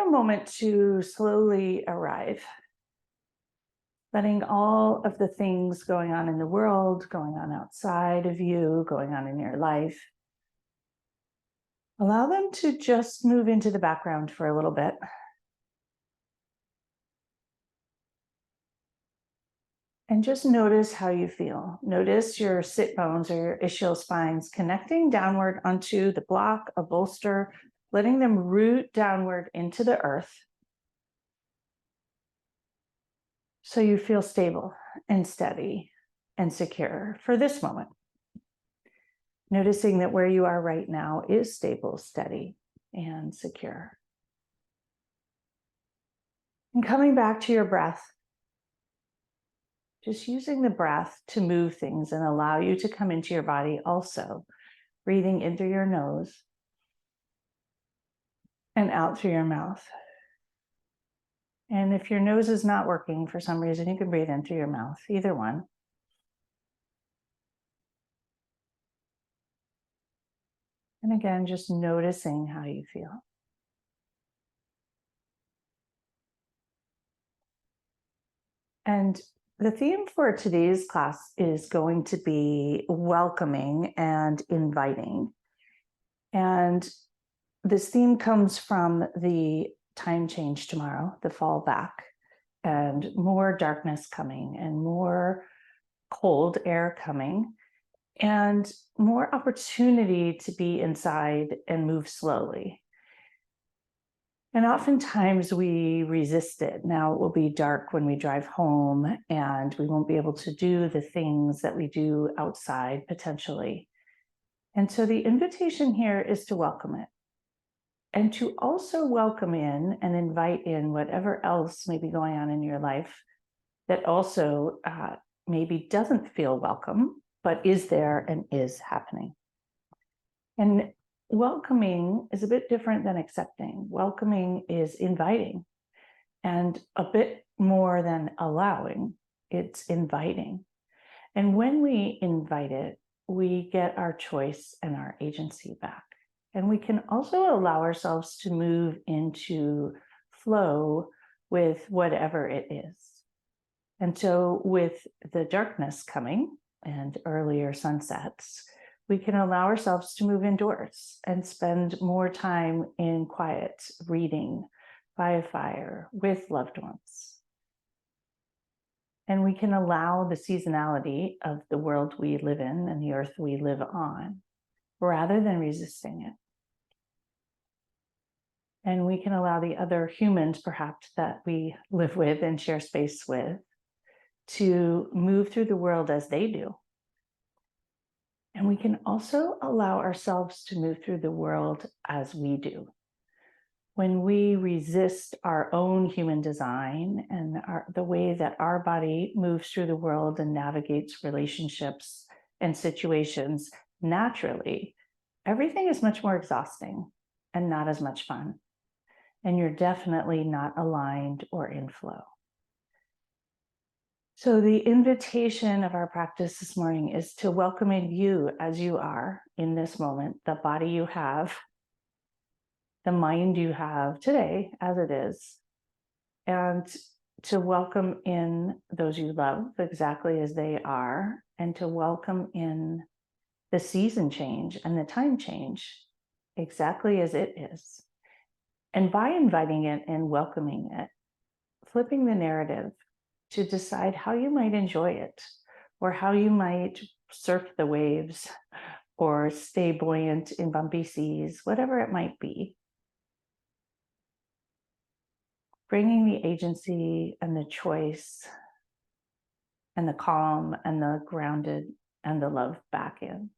a moment to slowly arrive, letting all of the things going on in the world, going on outside of you, going on in your life, allow them to just move into the background for a little bit. And just notice how you feel. Notice your sit bones or your ischial spines connecting downward onto the block, a bolster, letting them root downward into the earth so you feel stable and steady and secure for this moment. Noticing that where you are right now is stable, steady, and secure. And coming back to your breath, just using the breath to move things and allow you to come into your body also, breathing in through your nose and out through your mouth. And if your nose is not working for some reason, you can breathe in through your mouth, either one. And again, just noticing how you feel. And the theme for today's class is going to be welcoming and inviting. And this theme comes from the time change tomorrow, the fall back, and more darkness coming and more cold air coming and more opportunity to be inside and move slowly. And oftentimes we resist it. Now it will be dark when we drive home and we won't be able to do the things that we do outside potentially. And so the invitation here is to welcome it and to also welcome in and invite in whatever else may be going on in your life that also maybe doesn't feel welcome, but is there and is happening. And welcoming is a bit different than accepting. Welcoming is inviting, and a bit more than allowing, it's inviting. And when we invite it, we get our choice and our agency back. And we can also allow ourselves to move into flow with whatever it is. And so with the darkness coming and earlier sunsets, we can allow ourselves to move indoors and spend more time in quiet, reading by a fire with loved ones. And we can allow the seasonality of the world we live in and the earth we live on, rather than resisting it. And we can allow the other humans, perhaps, that we live with and share space with to move through the world as they do. And we can also allow ourselves to move through the world as we do. When we resist our own human design and the way that our body moves through the world and navigates relationships and situations naturally, everything is much more exhausting and not as much fun. And you're definitely not aligned or in flow. So the invitation of our practice this morning is to welcome in you as you are in this moment, the body you have, the mind you have today as it is, and to welcome in those you love exactly as they are, and to welcome in the season change and the time change exactly as it is. And by inviting it and welcoming it, flipping the narrative to decide how you might enjoy it, or how you might surf the waves, or stay buoyant in bumpy seas, whatever it might be. Bringing the agency and the choice and the calm and the grounded and the love back in.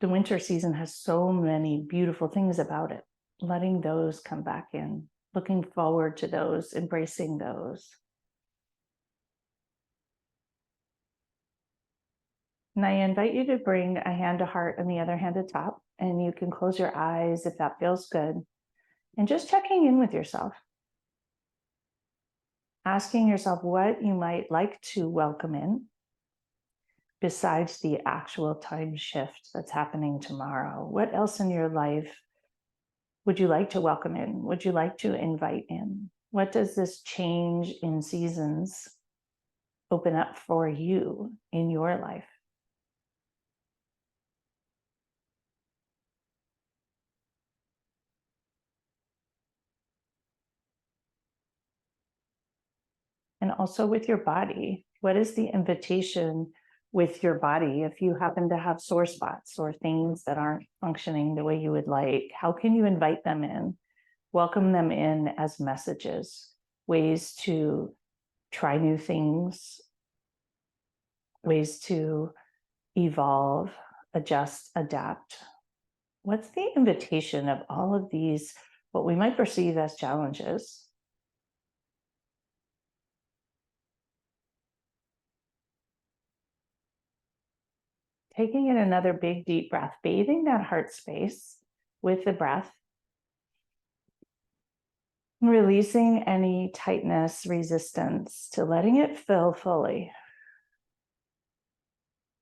The winter season has so many beautiful things about it. Letting those come back in, looking forward to those, embracing those. And I invite you to bring a hand to heart and the other hand to top, and you can close your eyes if that feels good. And just checking in with yourself. Asking yourself what you might like to welcome in besides the actual time shift that's happening tomorrow. What else in your life would you like to welcome in? Would you like to invite in? What does this change in seasons open up for you in your life? And also with your body, what is the invitation with your body? If you happen to have sore spots or things that aren't functioning the way you would like, how can you invite them in? Welcome them in as messages, ways to try new things, ways to evolve, adjust, adapt. What's the invitation of all of these, what we might perceive as challenges? Taking in another big, deep breath, bathing that heart space with the breath, releasing any tightness, resistance, to letting it fill fully.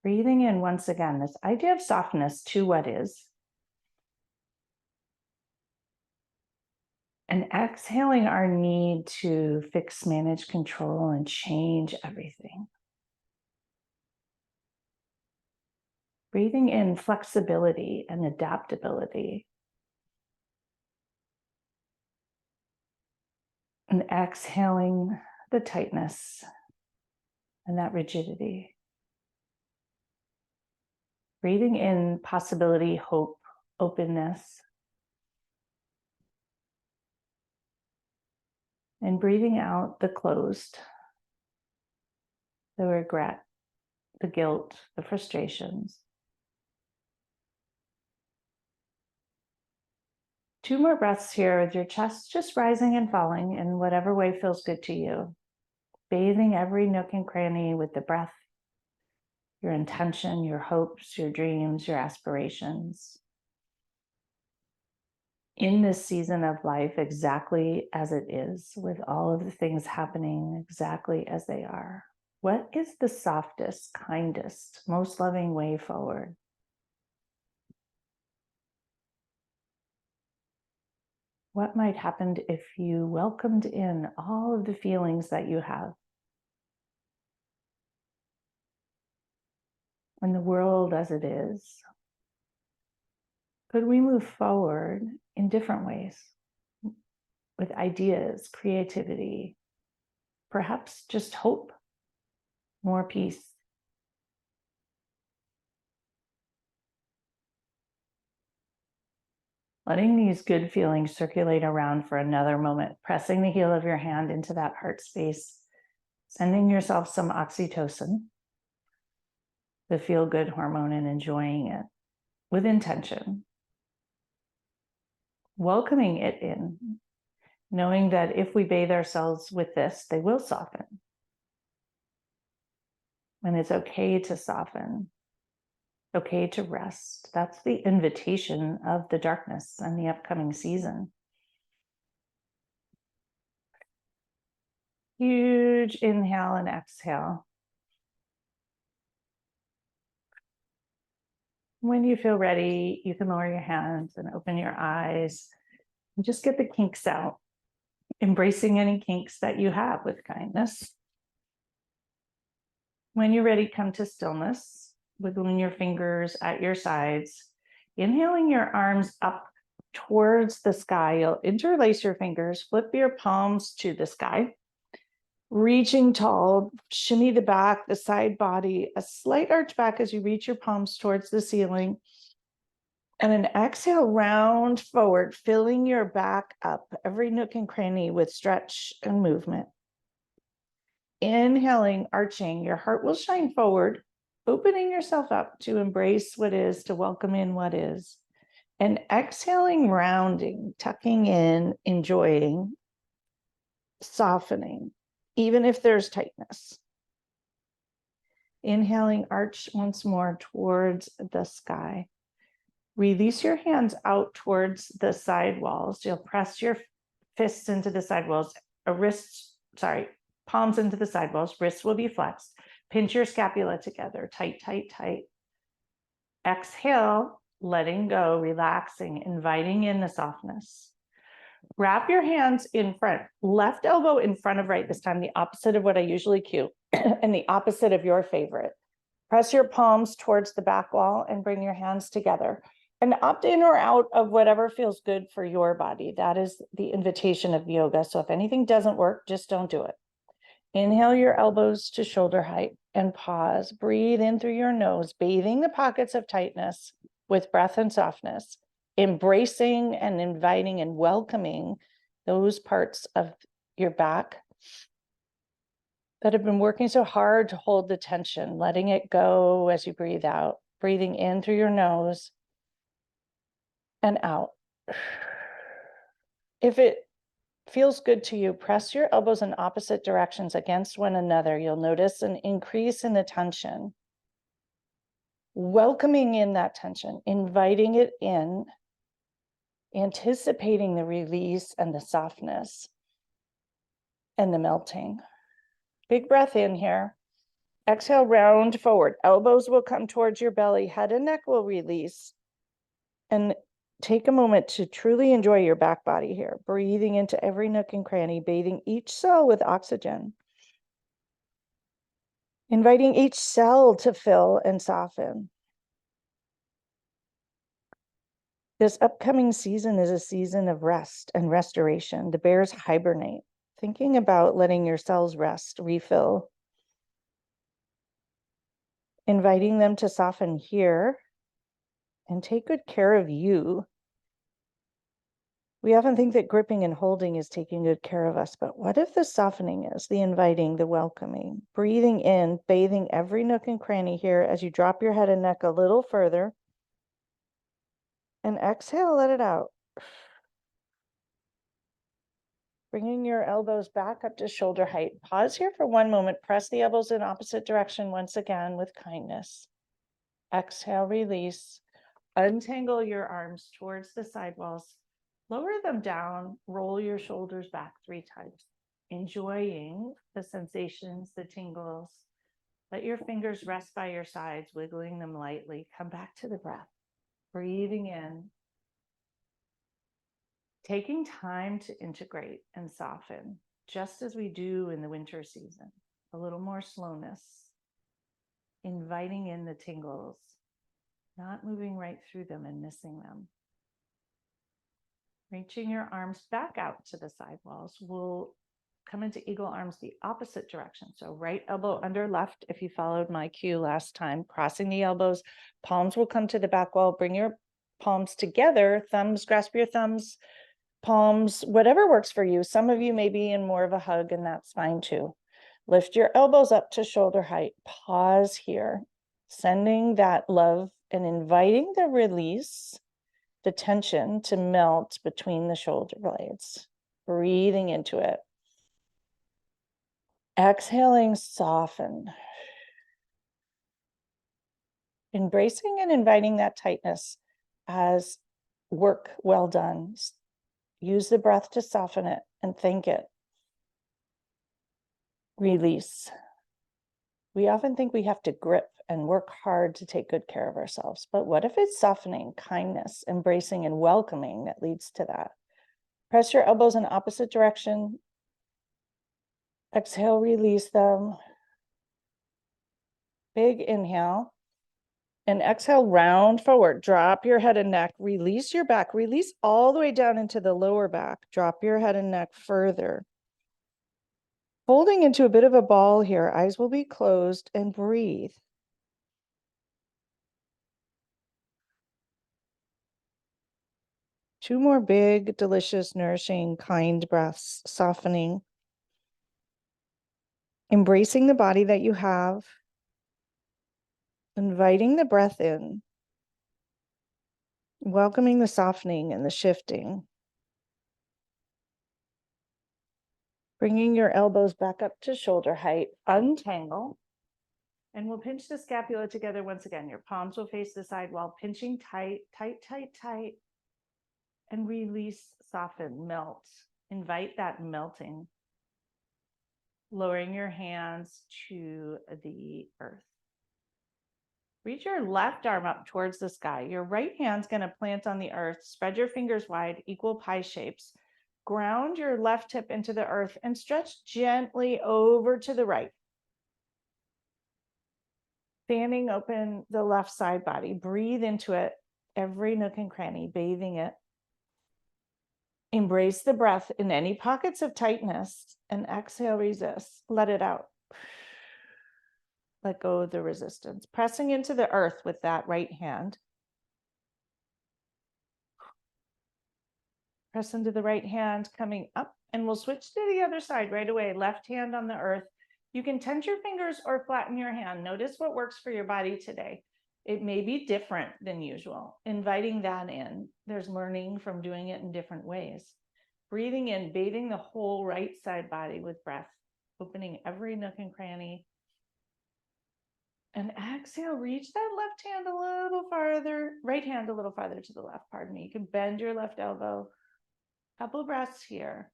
Breathing in once again, this idea of softness to what is. And exhaling our need to fix, manage, control, and change everything. Breathing in flexibility and adaptability. And exhaling the tightness and that rigidity. Breathing in possibility, hope, openness. And breathing out the closed, the regret, the guilt, the frustrations. 2 more breaths here with your chest just rising and falling in whatever way feels good to you. Bathing every nook and cranny with the breath, your intention, your hopes, your dreams, your aspirations. In this season of life, exactly as it is, with all of the things happening exactly as they are. What is the softest, kindest, most loving way forward? What might happen if you welcomed in all of the feelings that you have? And the world as it is? Could we move forward in different ways? With ideas, creativity, perhaps just hope, more peace. Letting these good feelings circulate around for another moment, pressing the heel of your hand into that heart space, sending yourself some oxytocin, the feel-good hormone, and enjoying it with intention. Welcoming it in, knowing that if we bathe ourselves with this, they will soften. And it's okay to soften, okay to rest. That's the invitation of the darkness and the upcoming season. Huge inhale and exhale. When you feel ready, you can lower your hands and open your eyes and just get the kinks out, embracing any kinks that you have with kindness. When you're ready, come to stillness, wiggling your fingers at your sides, inhaling your arms up towards the sky. You'll interlace your fingers, flip your palms to the sky, reaching tall, shimmy the back, the side body, a slight arch back as you reach your palms towards the ceiling. And an exhale, round forward, filling your back up, every nook and cranny with stretch and movement. Inhaling, arching, your heart will shine forward, opening yourself up to embrace what is, to welcome in what is. And exhaling, rounding, tucking in, enjoying, softening, even if there's tightness. Inhaling, arch once more towards the sky. Release your hands out towards the side walls. You'll press your fists into the side walls, palms into the side walls, wrists will be flexed. Pinch your scapula together, tight, tight, tight. Exhale, letting go, relaxing, inviting in the softness. Wrap your hands in front, left elbow in front of right this time, the opposite of what I usually cue, and the opposite of your favorite. Press your palms towards the back wall and bring your hands together. And opt in or out of whatever feels good for your body. That is the invitation of yoga. So if anything doesn't work, just don't do it. Inhale your elbows to shoulder height and pause. Breathe in through your nose, bathing the pockets of tightness with breath and softness, embracing and inviting and welcoming those parts of your back that have been working so hard to hold the tension, letting it go as you breathe out, breathing in through your nose and out. If it feels good to you, press your elbows in opposite directions against one another. You'll notice an increase in the tension. Welcoming in that tension, inviting it in, anticipating the release and the softness and the melting. Big breath in here. Exhale, round forward. Elbows will come towards your belly. Head and neck will release. And take a moment to truly enjoy your back body here. Breathing into every nook and cranny, bathing each cell with oxygen. Inviting each cell to fill and soften. This upcoming season is a season of rest and restoration. The bears hibernate, thinking about letting your cells rest, refill. Inviting them to soften here and take good care of you. We often think that gripping and holding is taking good care of us, but what if the softening is, the inviting, the welcoming? Breathing in, bathing every nook and cranny here as you drop your head and neck a little further. And exhale, let it out. Bringing your elbows back up to shoulder height. Pause here for one moment. Press the elbows in opposite direction once again with kindness. Exhale, release. Untangle your arms towards the side walls. Lower them down. Roll your shoulders back 3 times. Enjoying the sensations, the tingles. Let your fingers rest by your sides, wiggling them lightly. Come back to the breath. Breathing in. Taking time to integrate and soften, just as we do in the winter season. A little more slowness. Inviting in the tingles. Not moving right through them and missing them. Reaching your arms back out to the side walls. We'll come into eagle arms the opposite direction. So right elbow under left, if you followed my cue last time, crossing the elbows, palms will come to the back wall. Bring your palms together, thumbs, grasp your thumbs, palms, whatever works for you. Some of you may be in more of a hug, and that's fine too. Lift your elbows up to shoulder height. Pause here, sending that love and inviting the release, the tension to melt between the shoulder blades. Breathing into it. Exhaling, soften. Embracing and inviting that tightness as work well done. Use the breath to soften it and thank it. Release. We often think we have to grip and work hard to take good care of ourselves, but what if it's softening, kindness, embracing, and welcoming that leads to that? Press your elbows in opposite direction. Exhale, release them. Big inhale. And exhale, round forward. Drop your head and neck. Release your back. Release all the way down into the lower back. Drop your head and neck further. Folding into a bit of a ball here. Eyes will be closed and breathe. Two more big, delicious, nourishing, kind breaths, softening. Embracing the body that you have. Inviting the breath in. Welcoming the softening and the shifting. Bringing your elbows back up to shoulder height. Untangle. And we'll pinch the scapula together once again. Your palms will face the side wall, pinching tight, tight, tight, tight. And release, soften, melt. Invite that melting. Lowering your hands to the earth. Reach your left arm up towards the sky. Your right hand's going to plant on the earth. Spread your fingers wide, equal pie shapes. Ground your left hip into the earth and stretch gently over to the right. Fanning open the left side body. Breathe into it, every nook and cranny, bathing it. Embrace the breath in any pockets of tightness and exhale, resist. Let it out. Let go of the resistance. Pressing into the earth with that right hand. Press into the right hand, coming up, and we'll switch to the other side right away. Left hand on the earth. You can tense your fingers or flatten your hand. Notice what works for your body today. It may be different than usual. Inviting that in. There's learning from doing it in different ways. Breathing in, bathing the whole right side body with breath, opening every nook and cranny. And exhale, reach that left hand a little farther, right hand a little farther to the left, pardon me. You can bend your left elbow. Couple of breaths here.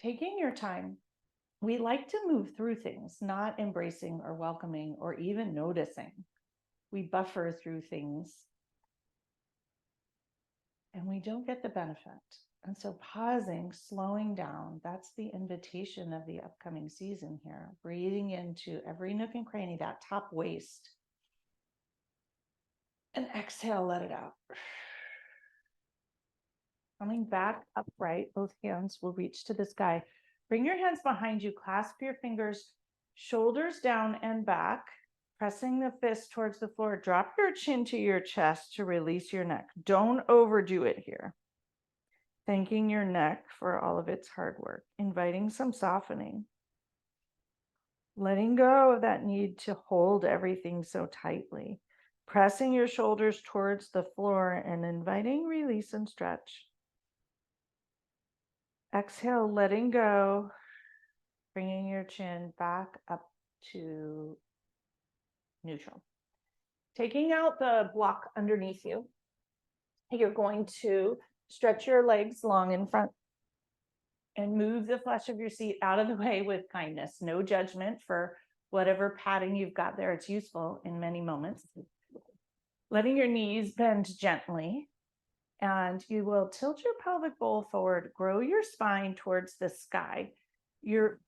Taking your time. We like to move through things, not embracing or welcoming or even noticing. We buffer through things and we don't get the benefit. And so pausing, slowing down, that's the invitation of the upcoming season here. Breathing into every nook and cranny, that top waist. And exhale, let it out. Coming back upright, both hands will reach to the sky. Bring your hands behind you, clasp your fingers, shoulders down and back, pressing the fist towards the floor. Drop your chin to your chest to release your neck. Don't overdo it here. Thanking your neck for all of its hard work, inviting some softening. Letting go of that need to hold everything so tightly. Pressing your shoulders towards the floor and inviting release and stretch. Exhale, letting go, bringing your chin back up to neutral. Taking out the block underneath you, you're going to stretch your legs long in front and move the flesh of your seat out of the way with kindness. No judgment for whatever padding you've got there. It's useful in many moments. Letting your knees bend gently. And you will tilt your pelvic bowl forward, grow your spine towards the sky. Your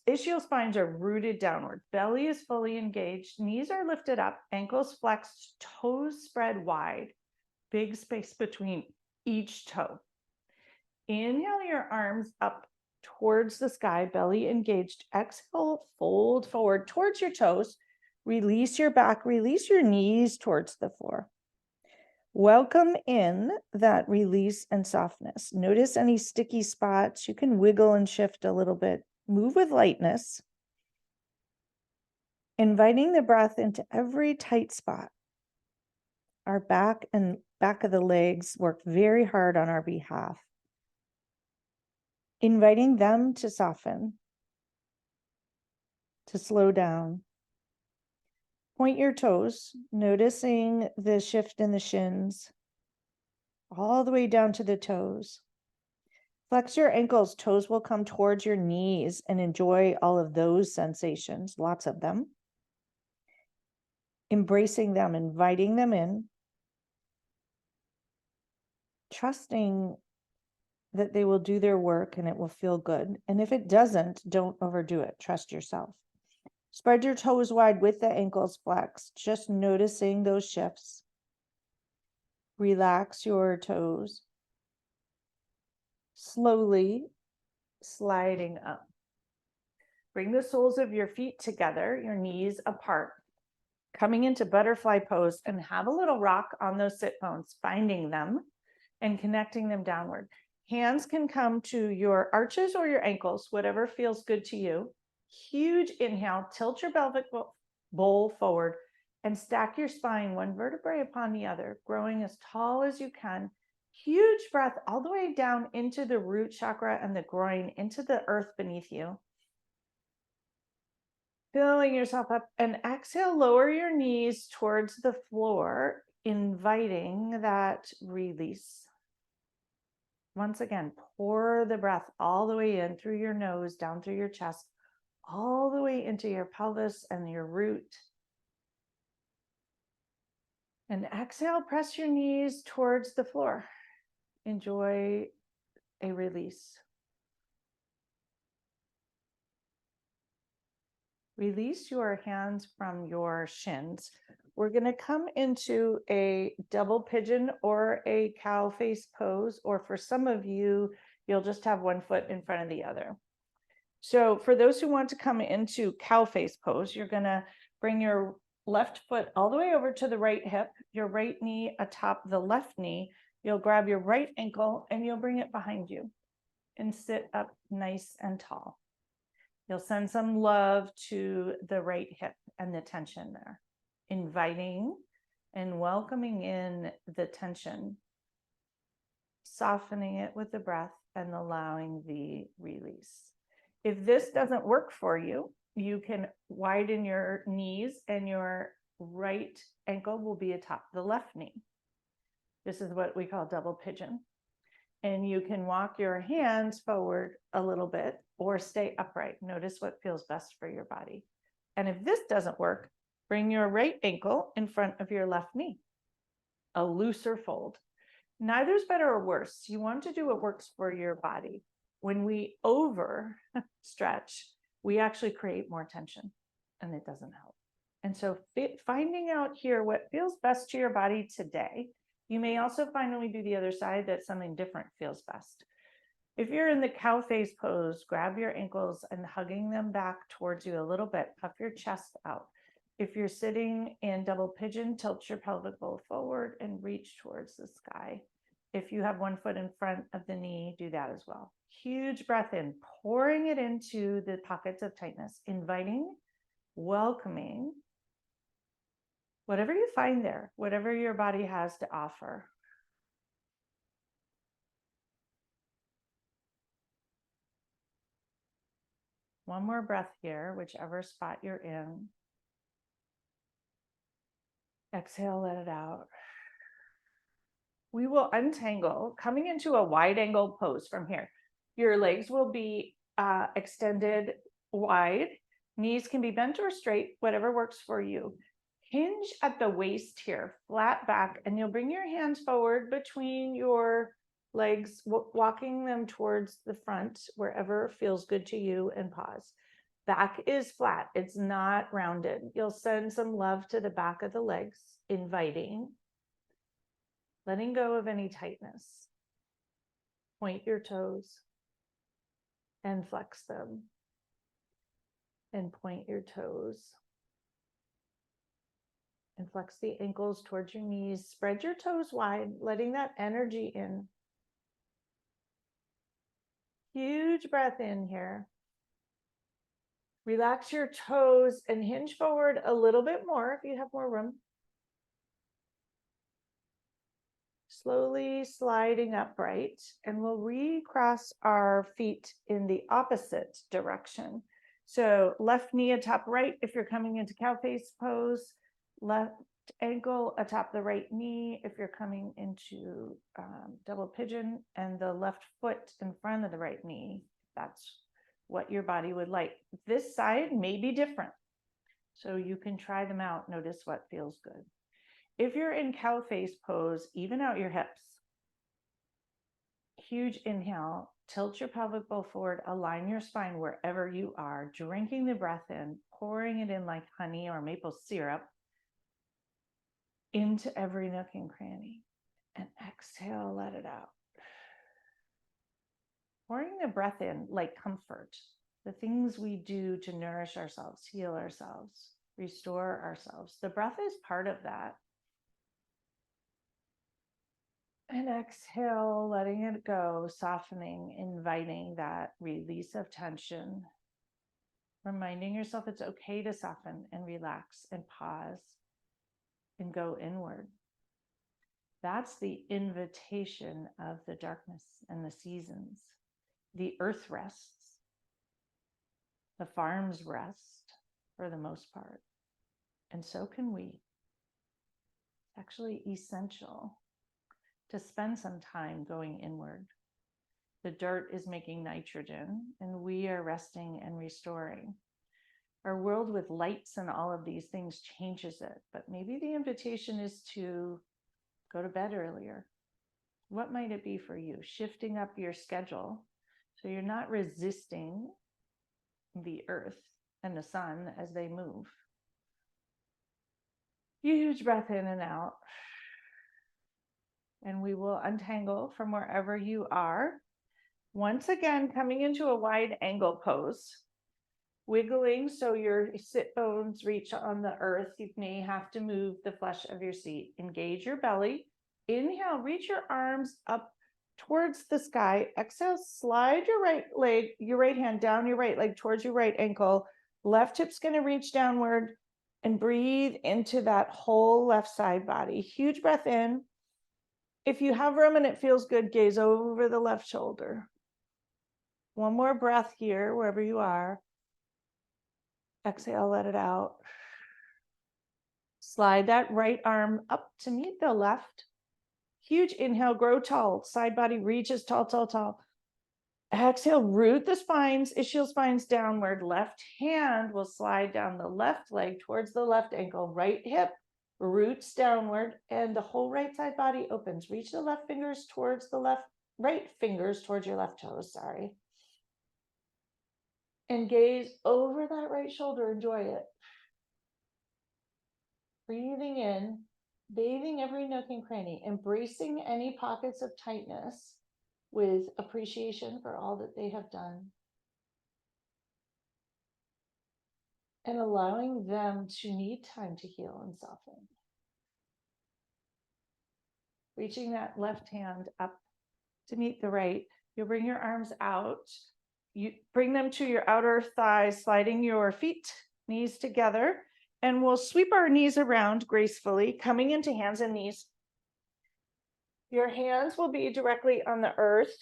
ischial spines are rooted downward. Belly is fully engaged. Knees are lifted up, ankles flexed, toes spread wide. Big space between each toe. Inhale your arms up towards the sky, belly engaged. Exhale, fold forward towards your toes. Release your back, release your knees towards the floor. Welcome in that release and softness. Notice any sticky spots. You can wiggle and shift a little bit. Move with lightness. Inviting the breath into every tight spot. Our back and back of the legs work very hard on our behalf. Inviting them to soften, to slow down. Point your toes, noticing the shift in the shins, all the way down to the toes. Flex your ankles, toes will come towards your knees, and enjoy all of those sensations, lots of them. Embracing them, inviting them in. Trusting that they will do their work and it will feel good. And if it doesn't, don't overdo it. Trust yourself. Spread your toes wide with the ankles flexed, just noticing those shifts. Relax your toes. Slowly sliding up. Bring the soles of your feet together, your knees apart. Coming into butterfly pose, and have a little rock on those sit bones, finding them and connecting them downward. Hands can come to your arches or your ankles, whatever feels good to you. Huge inhale, tilt your pelvic bowl forward and stack your spine one vertebrae upon the other, growing as tall as you can. Huge breath all the way down into the root chakra and the groin, into the earth beneath you. Filling yourself up, and exhale, lower your knees towards the floor, inviting that release. Once again, pour the breath all the way in through your nose, down through your chest, all the way into your pelvis and your root. And exhale, press your knees towards the floor. Enjoy a release. Release your hands from your shins. We're going to come into a double pigeon or a cow face pose, or for some of you, you'll just have one foot in front of the other. So for those who want to come into cow face pose, you're going to bring your left foot all the way over to the right hip, your right knee atop the left knee. You'll grab your right ankle and you'll bring it behind you and sit up nice and tall. You'll send some love to the right hip and the tension there, inviting and welcoming in the tension, softening it with the breath and allowing the release. If this doesn't work for you, you can widen your knees and your right ankle will be atop the left knee. This is what we call double pigeon. And you can walk your hands forward a little bit or stay upright. Notice what feels best for your body. And if this doesn't work, bring your right ankle in front of your left knee, a looser fold. Neither's better or worse. You want to do what works for your body. When we over stretch, we actually create more tension and it doesn't help. And so finding out here what feels best to your body today. You may also find when we do the other side that something different feels best. If you're in the cow face pose, grab your ankles and hugging them back towards you a little bit, puff your chest out. If you're sitting in double pigeon, tilt your pelvic bowl forward and reach towards the sky. If you have one foot in front of the knee, do that as well. Huge breath in, pouring it into the pockets of tightness, inviting, welcoming, whatever you find there, whatever your body has to offer. One more breath here, whichever spot you're in. Exhale, let it out. We will untangle, coming into a wide angle pose from here. Your legs will be extended wide. Knees can be bent or straight, whatever works for you. Hinge at the waist here, flat back, and you'll bring your hands forward between your legs, walking them towards the front, wherever feels good to you, and pause. Back is flat, it's not rounded. You'll send some love to the back of the legs, inviting, letting go of any tightness. Point your toes and flex them. And point your toes. And flex the ankles towards your knees. Spread your toes wide, letting that energy in. Huge breath in here. Relax your toes and hinge forward a little bit more if you have more room. Slowly sliding upright, and we'll recross our feet in the opposite direction. So left knee atop right if you're coming into cow face pose, left ankle atop the right knee if you're coming into double pigeon, and the left foot in front of the right knee. That's what your body would like. This side may be different, so you can try them out. Notice what feels good. If you're in cow face pose, even out your hips. Huge inhale, tilt your pelvic bowl forward, align your spine wherever you are, drinking the breath in, pouring it in like honey or maple syrup into every nook and cranny. And exhale, let it out. Pouring the breath in like comfort, the things we do to nourish ourselves, heal ourselves, restore ourselves. The breath is part of that. And exhale, letting it go, softening, inviting that release of tension. Reminding yourself it's okay to soften and relax and pause and go inward. That's the invitation of the darkness and the seasons. The earth rests. The farms rest for the most part. And so can we. It's actually essential to spend some time going inward. The dirt is making nitrogen and we are resting and restoring. Our world with lights and all of these things changes it. But maybe the invitation is to go to bed earlier. What might it be for you? Shifting up your schedule so you're not resisting the earth and the sun as they move. Huge breath in and out. And we will untangle from wherever you are. Once again, coming into a wide angle pose. Wiggling so your sit bones reach on the earth. You may have to move the flesh of your seat. Engage your belly. Inhale, reach your arms up towards the sky. Exhale, slide your right leg, your right hand down your right leg towards your right ankle. Left hip's going to reach downward, and breathe into that whole left side body. Huge breath in. If you have room and it feels good, gaze over the left shoulder. One more breath here, wherever you are. Exhale, let it out. Slide that right arm up to meet the left. Huge inhale, grow tall. Side body reaches tall, tall, tall. Exhale, root the spines, ischial spines downward. Left hand will slide down the left leg towards the left ankle. Right hip roots downward, and the whole right side body opens. Reach the left fingers towards the left, right fingers towards your left toes, sorry. And gaze over that right shoulder, enjoy it. Breathing in, bathing every nook and cranny, embracing any pockets of tightness with appreciation for all that they have done. And allowing them to need time to heal and soften. Reaching that left hand up to meet the right. You'll bring your arms out. You bring them to your outer thighs, sliding your feet, knees together. And we'll sweep our knees around gracefully, coming into hands and knees. Your hands will be directly on the earth.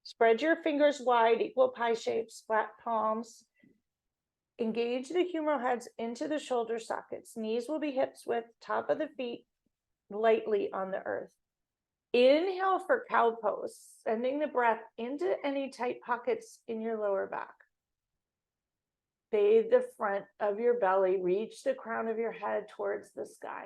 Spread your fingers wide, equal pie shapes, flat palms. Engage the humeral heads into the shoulder sockets. Knees will be hips width, top of the feet lightly on the earth. Inhale for cow pose, sending the breath into any tight pockets in your lower back. Bathe the front of your belly, reach the crown of your head towards the sky.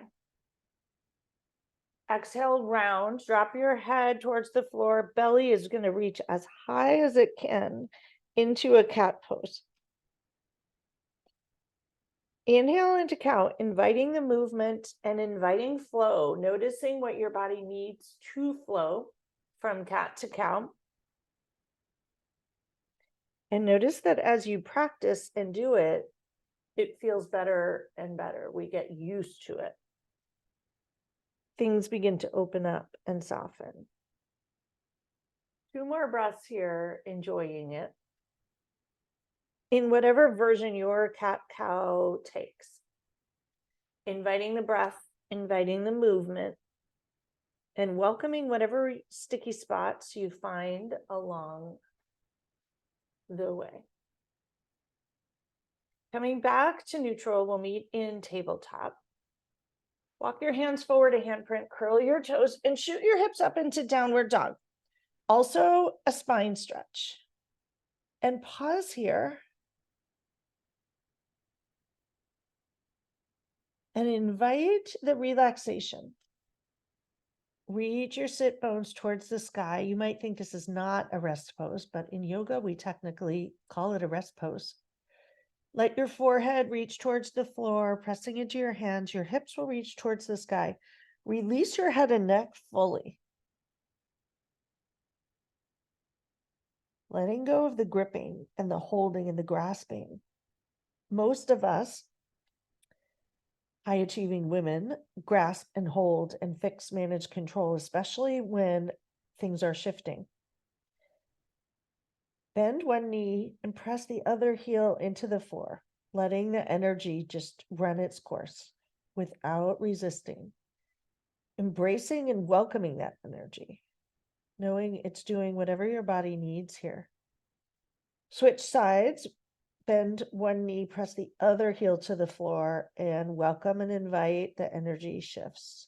Exhale, round, drop your head towards the floor. Belly is going to reach as high as it can into a cat pose. Inhale into cow, inviting the movement and inviting flow, noticing what your body needs to flow from cat to cow. And notice that as you practice and do it, it feels better and better. We get used to it. Things begin to open up and soften. 2 more breaths here, enjoying it. In whatever version your cat-cow takes. Inviting the breath, inviting the movement, and welcoming whatever sticky spots you find along the way. Coming back to neutral, we'll meet in tabletop. Walk your hands forward a handprint, curl your toes, and shoot your hips up into downward dog. Also a spine stretch. And pause here. And invite the relaxation. Reach your sit bones towards the sky. You might think this is not a rest pose, but in yoga, we technically call it a rest pose. Let your forehead reach towards the floor, pressing into your hands. Your hips will reach towards the sky. Release your head and neck fully. Letting go of the gripping and the holding and the grasping. Most of us, high-achieving women, grasp and hold and fix, manage, control, especially when things are shifting. Bend one knee and press the other heel into the floor, letting the energy just run its course without resisting. Embracing and welcoming that energy, knowing it's doing whatever your body needs here. Switch sides. Bend one knee, press the other heel to the floor, and welcome and invite the energy shifts.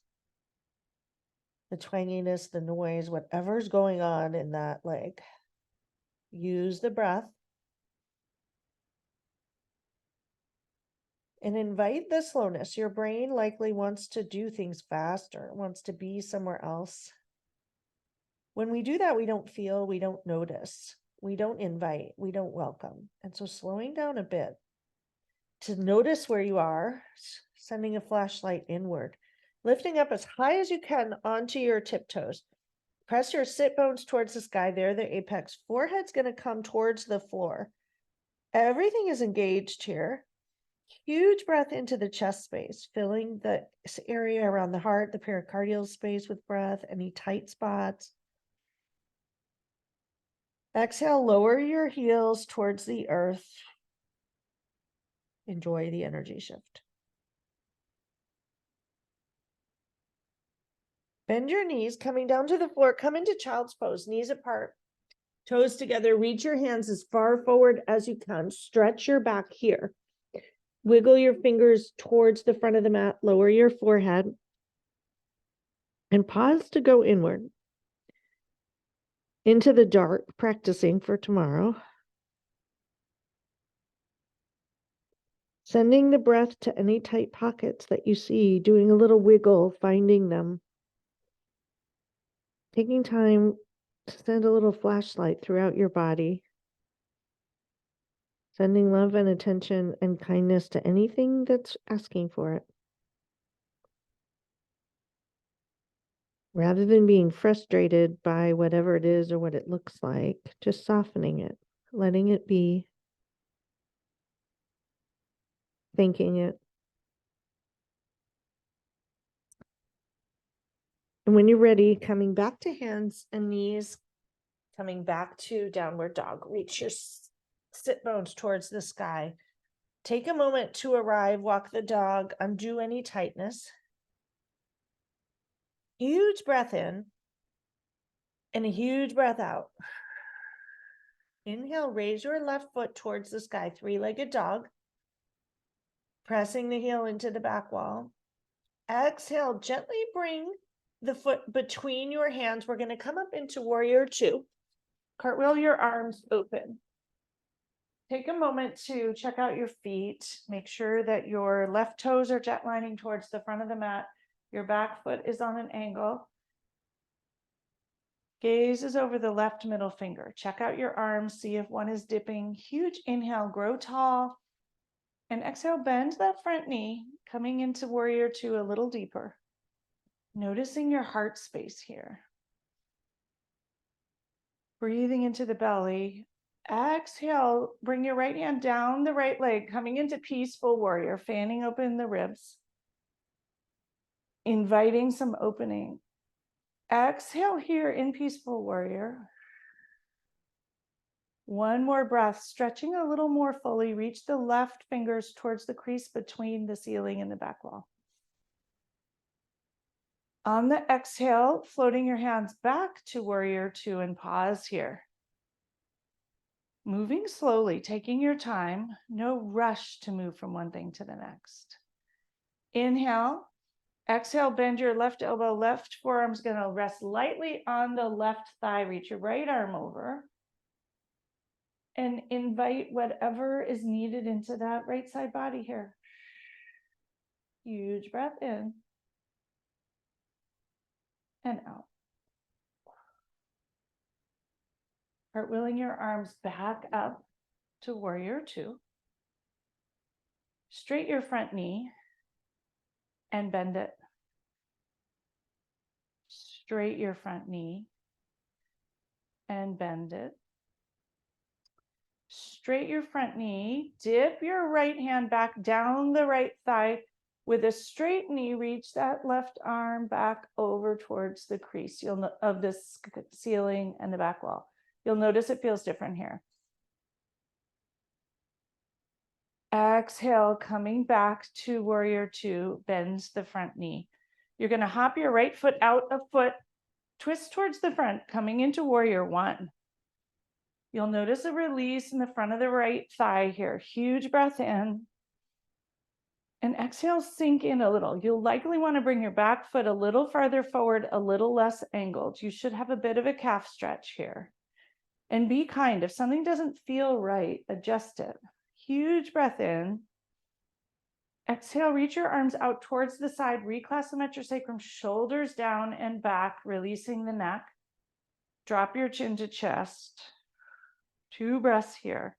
The twanginess, the noise, whatever's going on in that leg. Use the breath. And invite the slowness. Your brain likely wants to do things faster, wants to be somewhere else. When we do that, we don't feel, we don't notice, we don't invite, we don't welcome. And so slowing down a bit to notice where you are, sending a flashlight inward, lifting up as high as you can onto your tiptoes. Press your sit bones towards the sky. They're the apex. Forehead's going to come towards the floor. Everything is engaged here. Huge breath into the chest space, filling the area around the heart, the pericardial space with breath, any tight spots. Exhale, lower your heels towards the earth. Enjoy the energy shift. Bend your knees, coming down to the floor. Come into child's pose, knees apart, toes together. Reach your hands as far forward as you can. Stretch your back here. Wiggle your fingers towards the front of the mat. Lower your forehead. And pause to go inward. Into the dark, practicing for tomorrow. Sending the breath to any tight pockets that you see, doing a little wiggle, finding them. Taking time to send a little flashlight throughout your body. Sending love and attention and kindness to anything that's asking for it. Rather than being frustrated by whatever it is or what it looks like, just softening it, letting it be, thanking it. And when you're ready, coming back to hands and knees, coming back to downward dog. Reach your sit bones towards the sky. Take a moment to arrive, walk the dog, undo any tightness. Huge breath in and a huge breath out. Inhale, raise your left foot towards the sky, three-legged dog. Pressing the heel into the back wall. Exhale, gently bring the foot between your hands. We're going to come up into warrior two. Cartwheel your arms open. Take a moment to check out your feet. Make sure that your left toes are jet lining towards the front of the mat. Your back foot is on an angle. Gaze is over the left middle finger. Check out your arms. See if one is dipping. Huge inhale, grow tall. And exhale, bend that front knee, coming into warrior two a little deeper. Noticing your heart space here. Breathing into the belly. Exhale, bring your right hand down the right leg, coming into peaceful warrior, fanning open the ribs. Inviting some opening. Exhale here in peaceful warrior. One more breath, stretching a little more fully. Reach the left fingers towards the crease between the ceiling and the back wall. On the exhale, floating your hands back to warrior two and pause here. Moving slowly, taking your time, no rush to move from one thing to the next. Inhale, exhale, bend your left elbow, left forearm's gonna rest lightly on the left thigh. Reach your right arm over and invite whatever is needed into that right side body here. Huge breath in and out. Cartwheeling your arms back up to warrior two. Straight your front knee and bend it. Straight your front knee and bend it. Straight your front knee, dip your right hand back down the right thigh. With a straight knee, reach that left arm back over towards the crease of the ceiling and the back wall. You'll notice it feels different here. Exhale, coming back to warrior two, bends the front knee. You're going to hop your right foot out a foot, twist towards the front, coming into warrior one. You'll notice a release in the front of the right thigh here. Huge breath in. And exhale, sink in a little. You'll likely want to bring your back foot a little farther forward, a little less angled. You should have a bit of a calf stretch here. And be kind. If something doesn't feel right, adjust it. Huge breath in. Exhale, reach your arms out towards the side, reclasp the metrosacrum, shoulders down and back, releasing the neck. Drop your chin to chest. 2 breaths here.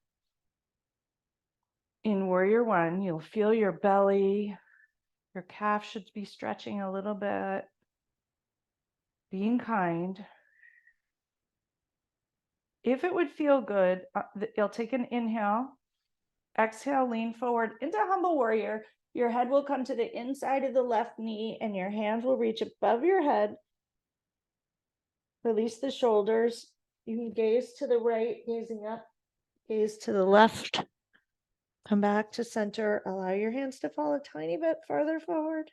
In warrior 1, you'll feel your belly, your calf should be stretching a little bit. Being kind. If it would feel good, you'll take an inhale. Exhale, lean forward into humble warrior. Your head will come to the inside of the left knee and your hands will reach above your head. Release the shoulders. You can gaze to the right, gazing up, gaze to the left. Come back to center. Allow your hands to fall a tiny bit farther forward.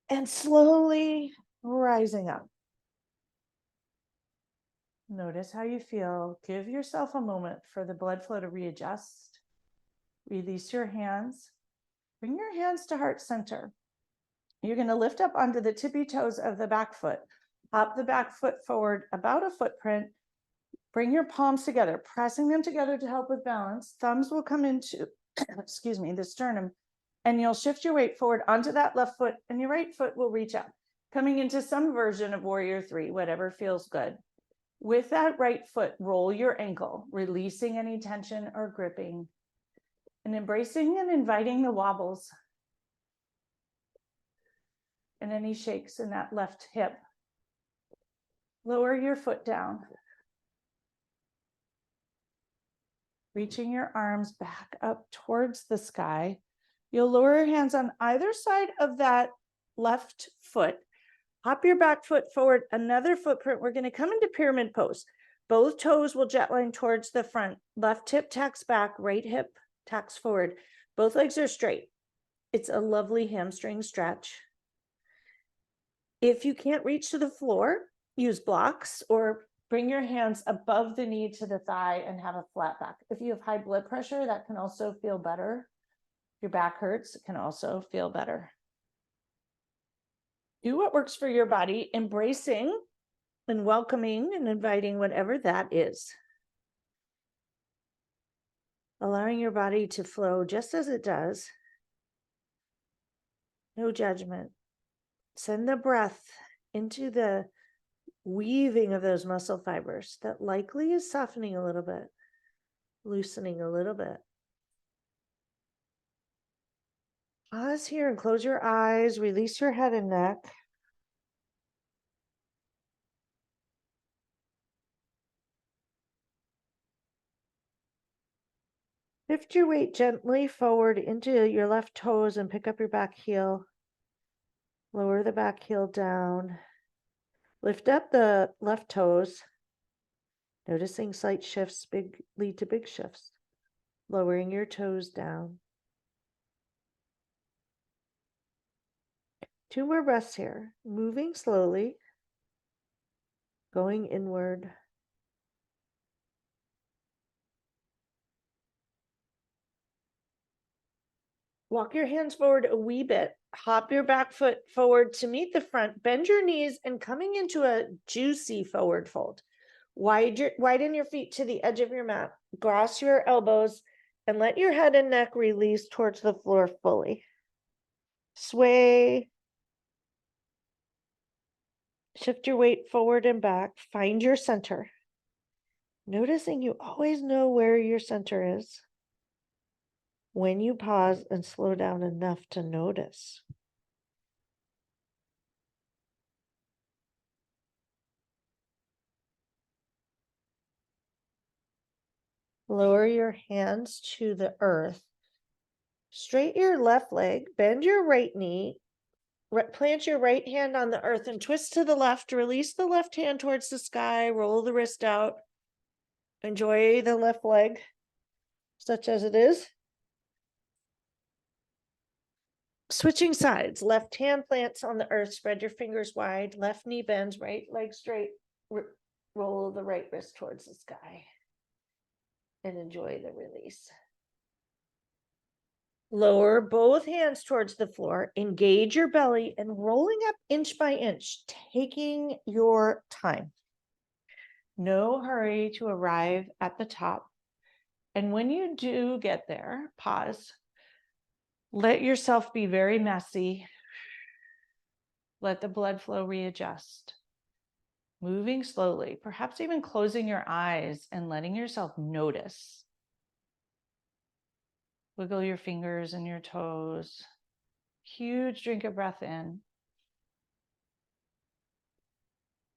And slowly rising up. Notice how you feel. Give yourself a moment for the blood flow to readjust. Release your hands. Bring your hands to heart center. You're going to lift up onto the tippy toes of the back foot. Hop the back foot forward about a footprint. Bring your palms together, pressing them together to help with balance. Thumbs will come into, excuse me, the sternum, and you'll shift your weight forward onto that left foot, and your right foot will reach up, coming into some version of warrior 3, whatever feels good. With that right foot, roll your ankle, releasing any tension or gripping, and embracing and inviting the wobbles and any shakes in that left hip. Lower your foot down. Reaching your arms back up towards the sky. You'll lower your hands on either side of that left foot. Hop your back foot forward, another footprint. We're going to come into pyramid pose. Both toes will jet line towards the front. Left hip tacks back, right hip tacks forward. Both legs are straight. It's a lovely hamstring stretch. If you can't reach to the floor, use blocks or bring your hands above the knee to the thigh and have a flat back. If you have high blood pressure, that can also feel better. If your back hurts, it can also feel better. Do what works for your body, embracing and welcoming and inviting whatever that is. Allowing your body to flow just as it does. No judgment. Send the breath into the weaving of those muscle fibers that likely is softening a little bit, loosening a little bit. Pause here and close your eyes, release your head and neck. Lift your weight gently forward into your left toes and pick up your back heel. Lower the back heel down. Lift up the left toes. Noticing slight shifts lead to big shifts. Lowering your toes down. 2 more breaths here. Moving slowly. Going inward. Walk your hands forward a wee bit. Hop your back foot forward to meet the front. Bend your knees and coming into a juicy forward fold. Widen your feet to the edge of your mat. Cross your elbows and let your head and neck release towards the floor fully. Sway. Shift your weight forward and back. Find your center. Noticing you always know where your center is. When you pause and slow down enough to notice. Lower your hands to the earth. Straighten your left leg, bend your right knee, plant your right hand on the earth and twist to the left. Release the left hand towards the sky, roll the wrist out. Enjoy the left leg, such as it is. Switching sides, left hand plants on the earth, spread your fingers wide, left knee bends, right leg straight, roll the right wrist towards the sky, and enjoy the release. Lower both hands towards the floor, engage your belly, and rolling up inch by inch, taking your time. No hurry to arrive at the top. And when you do get there, pause. Let yourself be very messy. Let the blood flow readjust. Moving slowly, perhaps even closing your eyes and letting yourself notice. Wiggle your fingers and your toes. Huge drink of breath in.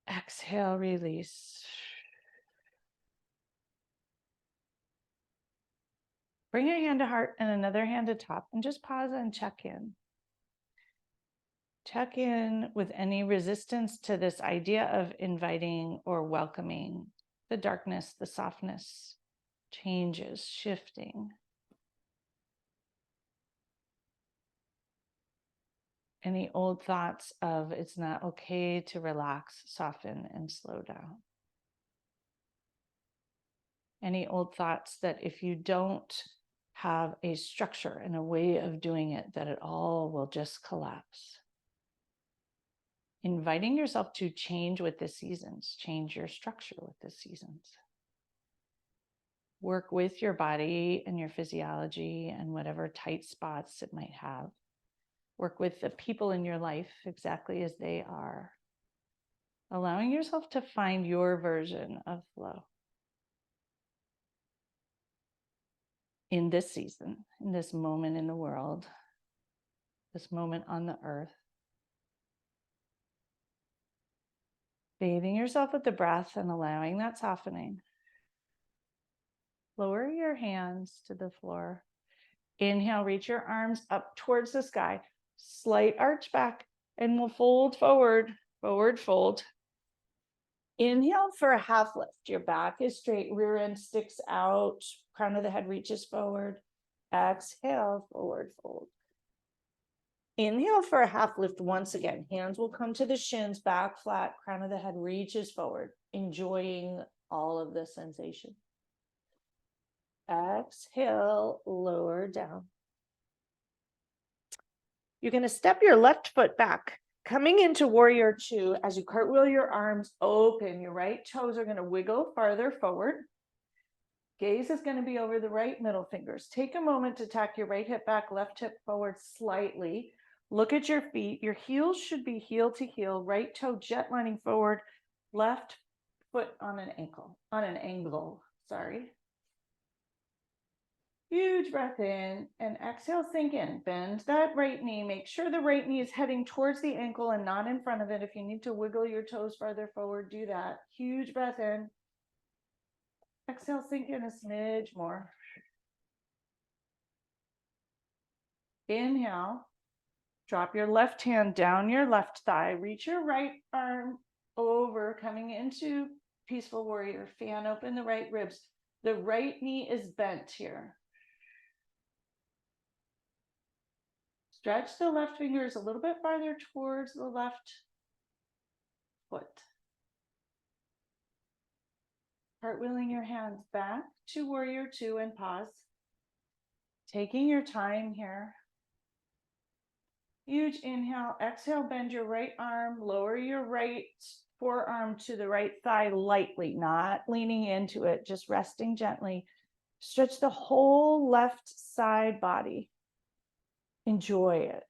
Exhale, release. Bring a hand to heart and another hand to top, and just pause and check in. Check in with any resistance to this idea of inviting or welcoming the darkness, the softness, changes, shifting. Any old thoughts of it's not okay to relax, soften, and slow down. Any old thoughts that if you don't have a structure and a way of doing it, that it all will just collapse. Inviting yourself to change with the seasons, change your structure with the seasons. Work with your body and your physiology and whatever tight spots it might have. Work with the people in your life exactly as they are. Allowing yourself to find your version of flow. In this season, in this moment in the world, this moment on the earth. Bathing yourself with the breath and allowing that softening. Lower your hands to the floor. Inhale, reach your arms up towards the sky. Slight arch back, and we'll fold forward, forward fold. Inhale for a half lift. Your back is straight, rear end sticks out, crown of the head reaches forward. Exhale, forward fold. Inhale for a half lift once again. Hands will come to the shins, back flat, crown of the head reaches forward, enjoying all of the sensation. Exhale, lower down. You're going to step your left foot back, coming into warrior two. As you cartwheel your arms open, your right toes are going to wiggle farther forward. Gaze is going to be over the right middle fingers. Take a moment to tack your right hip back, left hip forward slightly. Look at your feet. Your heels should be heel to heel, right toe jet lining forward, left foot on an angle, sorry. Huge breath in and exhale, sink in. Bend that right knee. Make sure the right knee is heading towards the ankle and not in front of it. If you need to wiggle your toes farther forward, do that. Huge breath in. Exhale, sink in a smidge more. Inhale. Drop your left hand down your left thigh. Reach your right arm over, coming into peaceful warrior. Fan open the right ribs. The right knee is bent here. Stretch the left fingers a little bit farther towards the left foot. Cartwheeling your hands back to warrior two and pause. Taking your time here. Huge inhale, exhale, bend your right arm, lower your right forearm to the right thigh lightly, not leaning into it, just resting gently. Stretch the whole left side body. Enjoy it.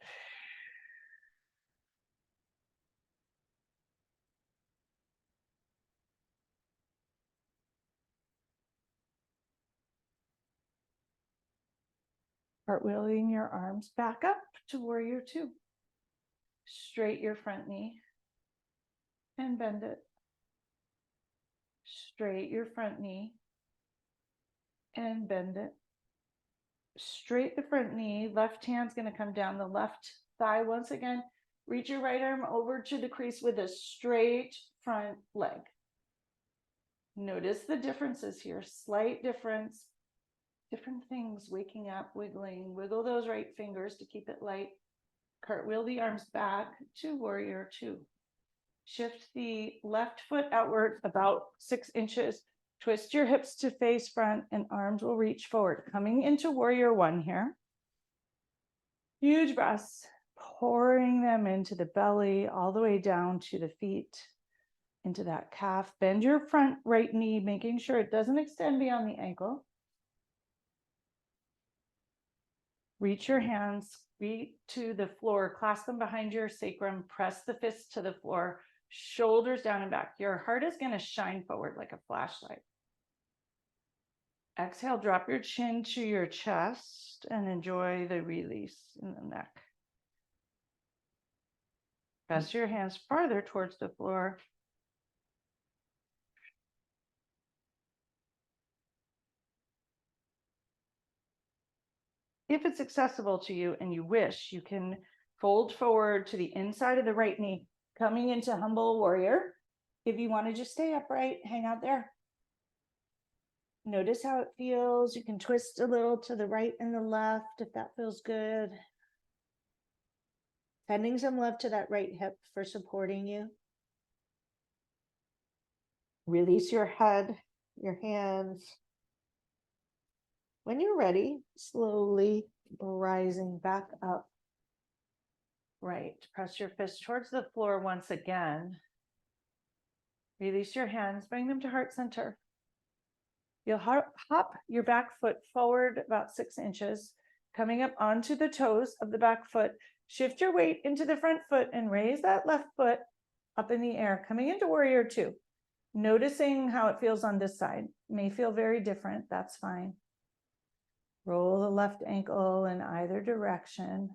Cartwheeling your arms back up to warrior two. Straight your front knee and bend it. Straight your front knee and bend it. Straight the front knee. Left hand's going to come down the left thigh once again. Reach your right arm over to the crease with a straight front leg. Notice the differences here. Slight difference. Different things. Waking up, wiggling. Wiggle those right fingers to keep it light. Cartwheel the arms back to warrior two. Shift the left foot outward about 6 inches. Twist your hips to face front and arms will reach forward. Coming into warrior one here. Huge breaths, pouring them into the belly, all the way down to the feet, into that calf. Bend your front right knee, making sure it doesn't extend beyond the ankle. Reach your hands, feet to the floor, clasp them behind your sacrum, press the fists to the floor, shoulders down and back. Your heart is going to shine forward like a flashlight. Exhale, drop your chin to your chest and enjoy the release in the neck. Press your hands farther towards the floor. If it's accessible to you and you wish, you can fold forward to the inside of the right knee, coming into humble warrior. If you want to just stay upright, hang out there. Notice how it feels. You can twist a little to the right and the left if that feels good. Sending some love to that right hip for supporting you. Release your head, your hands. When you're ready, slowly rising back up. Right. Press your fist towards the floor once again. Release your hands, bring them to heart center. You'll hop your back foot forward about 6 inches, coming up onto the toes of the back foot. Shift your weight into the front foot and raise that left foot up in the air, coming into warrior 2. Noticing how it feels on this side. May feel very different, that's fine. Roll the left ankle in either direction.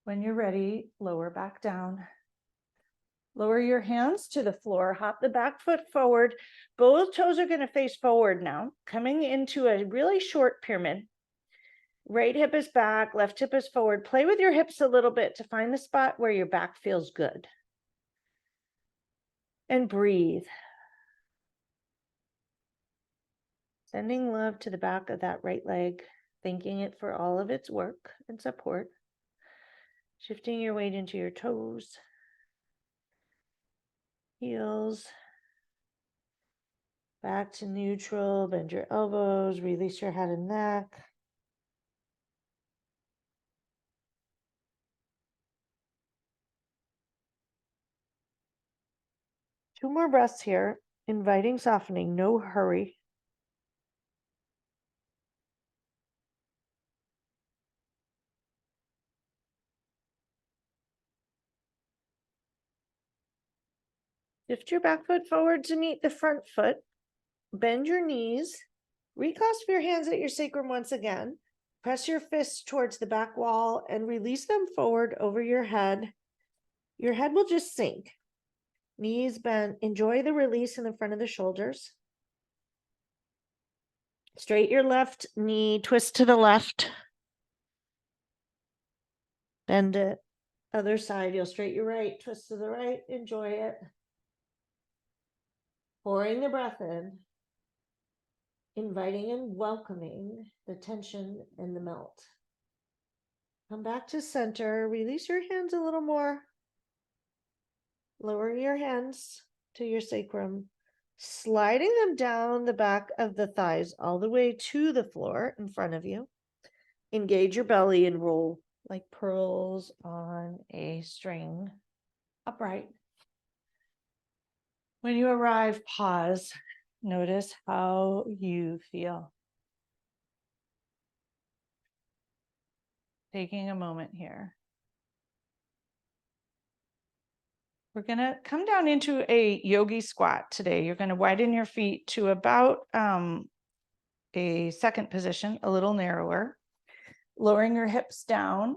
When you're ready, lower back down. Lower your hands to the floor, hop the back foot forward. Both toes are going to face forward now, coming into a really short pyramid. Right hip is back, left hip is forward. Play with your hips a little bit to find the spot where your back feels good. And breathe. Sending love to the back of that right leg, thanking it for all of its work and support. Shifting your weight into your toes, heels, back to neutral, bend your elbows, release your head and neck. Two more breaths here, inviting softening, no hurry. Shift your back foot forward to meet the front foot. Bend your knees. Reclasp your hands at your sacrum once again. Press your fists towards the back wall and release them forward over your head. Your head will just sink. Knees bent. Enjoy the release in the front of the shoulders. Straight your left knee, twist to the left. Bend it. Other side, you'll straight your right, twist to the right. Enjoy it. Pouring the breath in. Inviting and welcoming the tension and the melt. Come back to center. Release your hands a little more. Lower your hands to your sacrum, sliding them down the back of the thighs all the way to the floor in front of you. Engage your belly and roll like pearls on a string, upright. When you arrive, pause. Notice how you feel. Taking a moment here. We're going to come down into a yogi squat today. You're going to widen your feet to about a second position, a little narrower, lowering your hips down.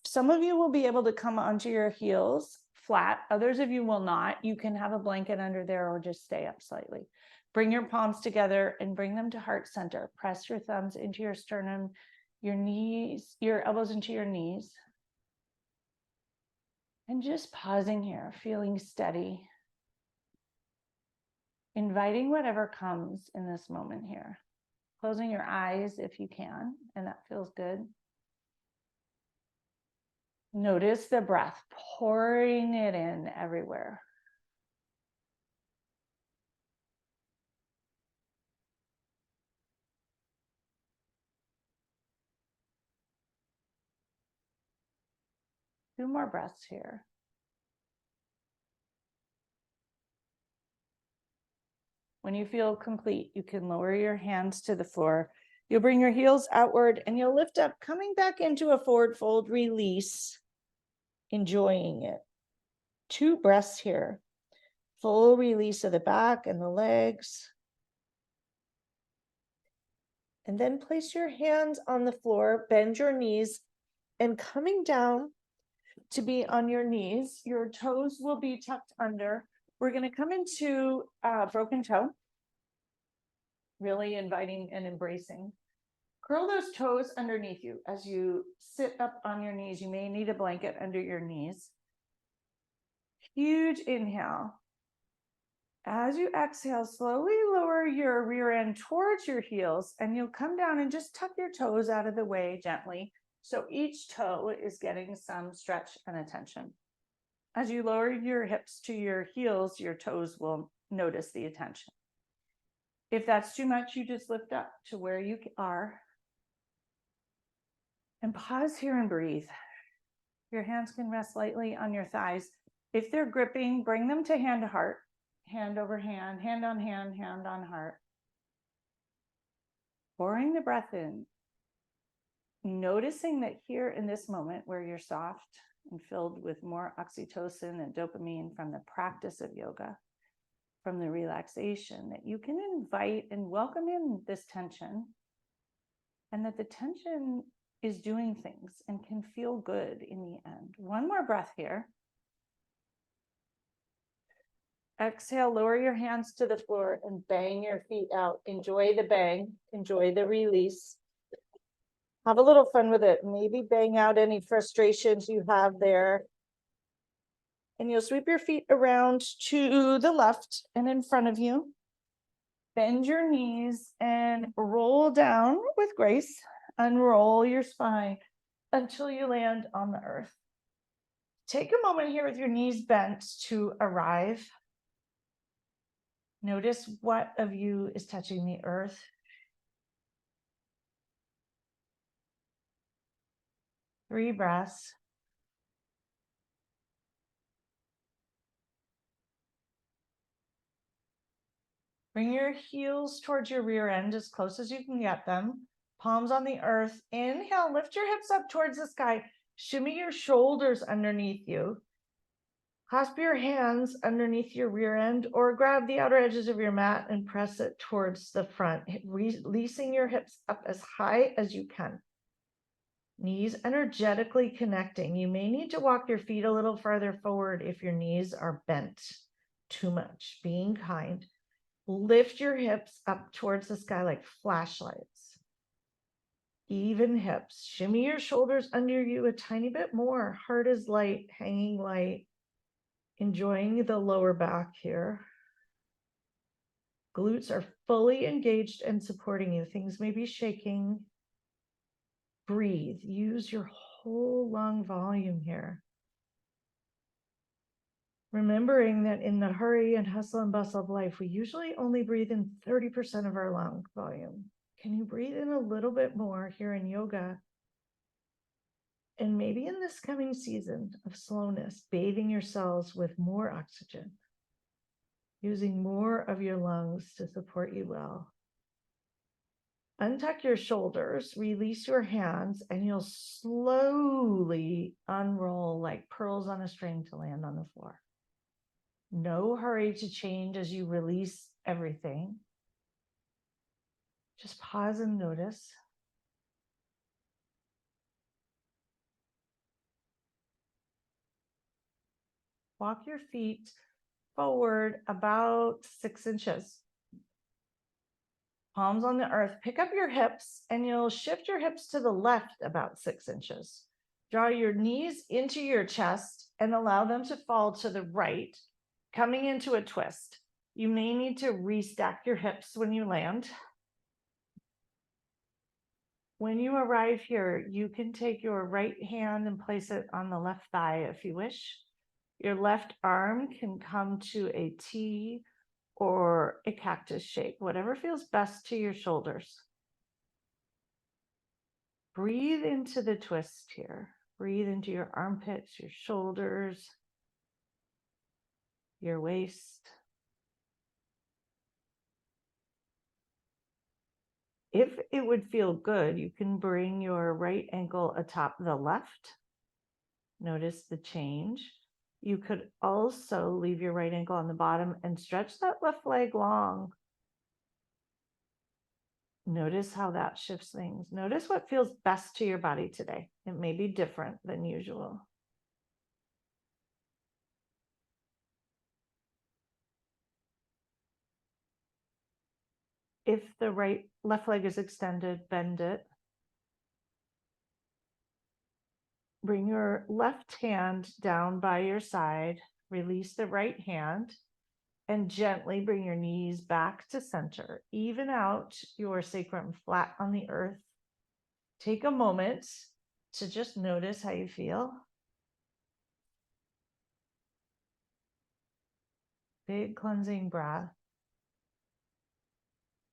Some of you will be able to come onto your heels flat. Others of you will not. You can have a blanket under there or just stay up slightly. Bring your palms together and bring them to heart center. Press your thumbs into your sternum, your knees, your elbows into your knees. And just pausing here, feeling steady. Inviting whatever comes in this moment here. Closing your eyes if you can, and that feels good. Notice the breath, pouring it in everywhere. Two more breaths here. When you feel complete, you can lower your hands to the floor. You'll bring your heels outward and you'll lift up, coming back into a forward fold, release, enjoying it. 2 breaths here. Full release of the back and the legs. And then place your hands on the floor, bend your knees, and coming down to be on your knees, your toes will be tucked under. We're going to come into broken toe, really inviting and embracing. Curl those toes underneath you as you sit up on your knees. You may need a blanket under your knees. Huge inhale. As you exhale, slowly lower your rear end towards your heels, and you'll come down and just tuck your toes out of the way gently. So each toe is getting some stretch and attention. As you lower your hips to your heels, your toes will notice the attention. If that's too much, you just lift up to where you are. And pause here and breathe. Your hands can rest lightly on your thighs. If they're gripping, bring them to hand to heart. Hand over hand, hand on hand, hand on heart. Pouring the breath in. Noticing that here in this moment where you're soft and filled with more oxytocin and dopamine from the practice of yoga, from the relaxation, that you can invite and welcome in this tension, and that the tension is doing things and can feel good in the end. One more breath here. Exhale, lower your hands to the floor and bang your feet out. Enjoy the bang, enjoy the release. Have a little fun with it. Maybe bang out any frustrations you have there. And you'll sweep your feet around to the left and in front of you. Bend your knees and roll down with grace. Unroll your spine until you land on the earth. Take a moment here with your knees bent to arrive. Notice what of you is touching the earth. Three breaths. Bring your heels towards your rear end as close as you can get them. Palms on the earth. Inhale, lift your hips up towards the sky. Shimmy your shoulders underneath you. Clasp your hands underneath your rear end or grab the outer edges of your mat and press it towards the front, releasing your hips up as high as you can. Knees energetically connecting. You may need to walk your feet a little farther forward if your knees are bent too much. Being kind. Lift your hips up towards the sky like flashlights. Even hips. Shimmy your shoulders under you a tiny bit more. Heart is light, hanging light. Enjoying the lower back here. Glutes are fully engaged and supporting you. Things may be shaking. Breathe. Use your whole lung volume here. Remembering that in the hurry and hustle and bustle of life, we usually only breathe in 30% of our lung volume. Can you breathe in a little bit more here in yoga? And maybe in this coming season of slowness, bathing yourselves with more oxygen, using more of your lungs to support you well. Untuck your shoulders, release your hands, and you'll slowly unroll like pearls on a string to land on the floor. No hurry to change as you release everything. Just pause and notice. Walk your feet forward about 6 inches. Palms on the earth. Pick up your hips and you'll shift your hips to the left about 6 inches. Draw your knees into your chest and allow them to fall to the right, coming into a twist. You may need to restack your hips when you land. When you arrive here, you can take your right hand and place it on the left thigh if you wish. Your left arm can come to a T or a cactus shape, whatever feels best to your shoulders. Breathe into the twist here. Breathe into your armpits, your shoulders, your waist. If it would feel good, you can bring your right ankle atop the left. Notice the change. You could also leave your right ankle on the bottom and stretch that left leg long. Notice how that shifts things. Notice what feels best to your body today. It may be different than usual. If the left leg is extended, bend it. Bring your left hand down by your side. Release the right hand and gently bring your knees back to center. Even out your sacrum flat on the earth. Take a moment to just notice how you feel. Big cleansing breath.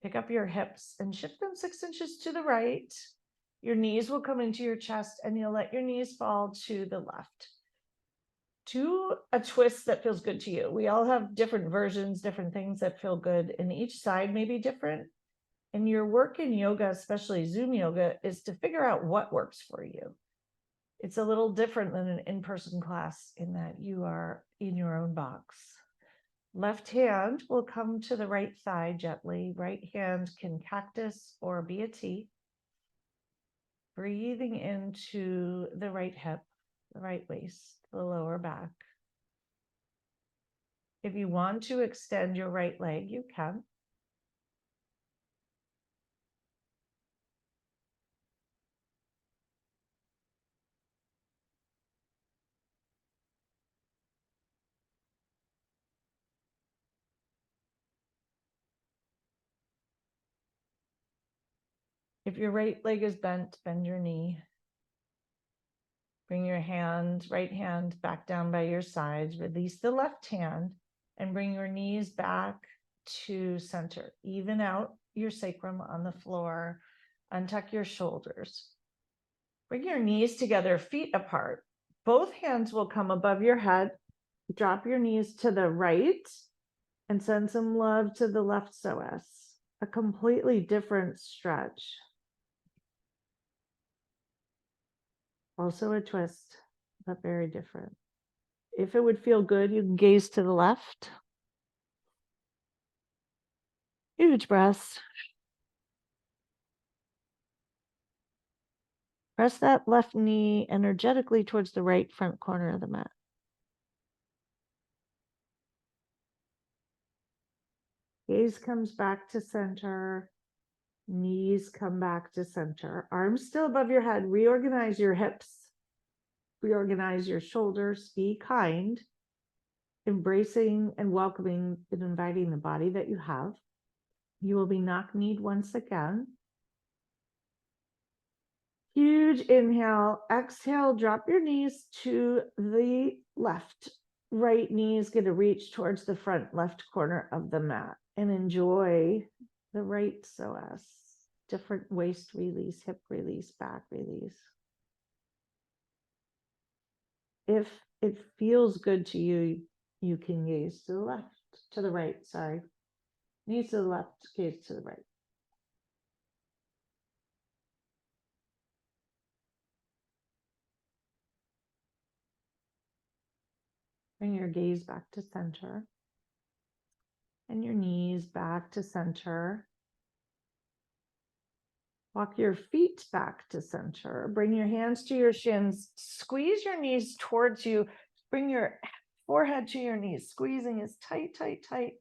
Pick up your hips and shift them 6 inches to the right. Your knees will come into your chest and you'll let your knees fall to the left. Do a twist that feels good to you. We all have different versions, different things that feel good, and each side may be different. And your work in yoga, especially Zoom yoga, is to figure out what works for you. It's a little different than an in-person class in that you are in your own box. Left hand will come to the right thigh gently. Right hand can cactus or be a T. Breathing into the right hip, the right waist, the lower back. If you want to extend your right leg, you can. If your right leg is bent, bend your knee. Bring your right hand back down by your sides. Release the left hand and bring your knees back to center. Even out your sacrum on the floor. Untuck your shoulders. Bring your knees together, feet apart. Both hands will come above your head. Drop your knees to the right and send some love to the left psoas. A completely different stretch. Also a twist, but very different. If it would feel good, you can gaze to the left. Huge breaths. Press that left knee energetically towards the right front corner of the mat. Gaze comes back to center. Knees come back to center. Arms still above your head. Reorganize your hips. Reorganize your shoulders. Be kind. Embracing and welcoming and inviting the body that you have. You will be knock-kneed once again. Huge inhale. Exhale, drop your knees to the left. Right knee is going to reach towards the front left corner of the mat. And enjoy the right psoas. Different waist release, hip release, back release. If it feels good to you, you can gaze to the left, to the right, sorry. Knees to the left, gaze to the right. Bring your gaze back to center. And your knees back to center. Walk your feet back to center. Bring your hands to your shins. Squeeze your knees towards you. Bring your forehead to your knees, squeezing as tight, tight, tight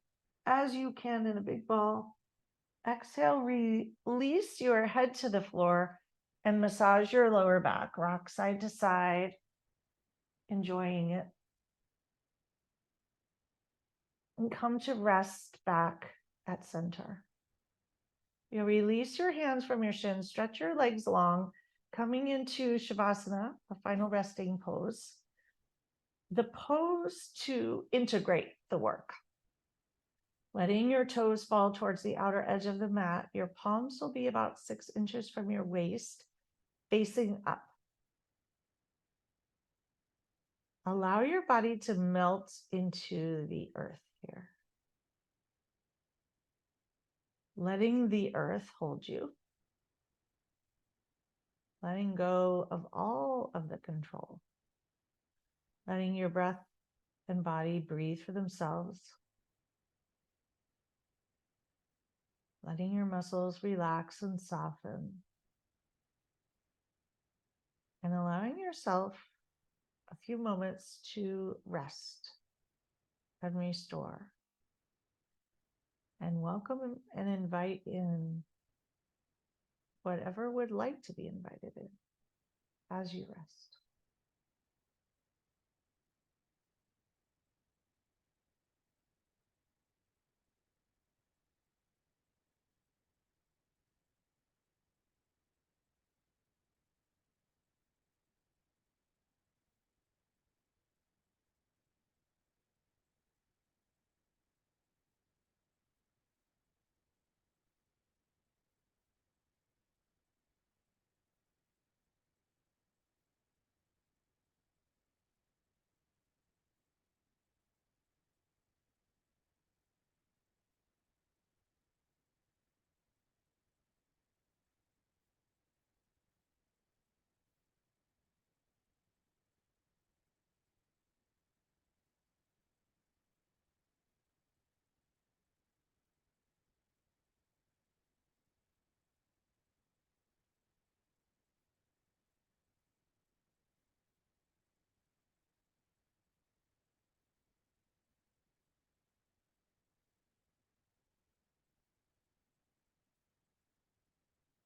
as you can in a big ball. Exhale, release your head to the floor and massage your lower back. Rock side to side, enjoying it. And come to rest back at center. You'll release your hands from your shins, stretch your legs long, coming into Shavasana, a final resting pose. The pose to integrate the work. Letting your toes fall towards the outer edge of the mat. Your palms will be about 6 inches from your waist, facing up. Allow your body to melt into the earth here. Letting the earth hold you. letting go of all of the control, letting your breath and body breathe for themselves, letting your muscles relax and soften, and allowing yourself a few moments to rest and restore. And welcome and invite in whatever would like to be invited in as you rest.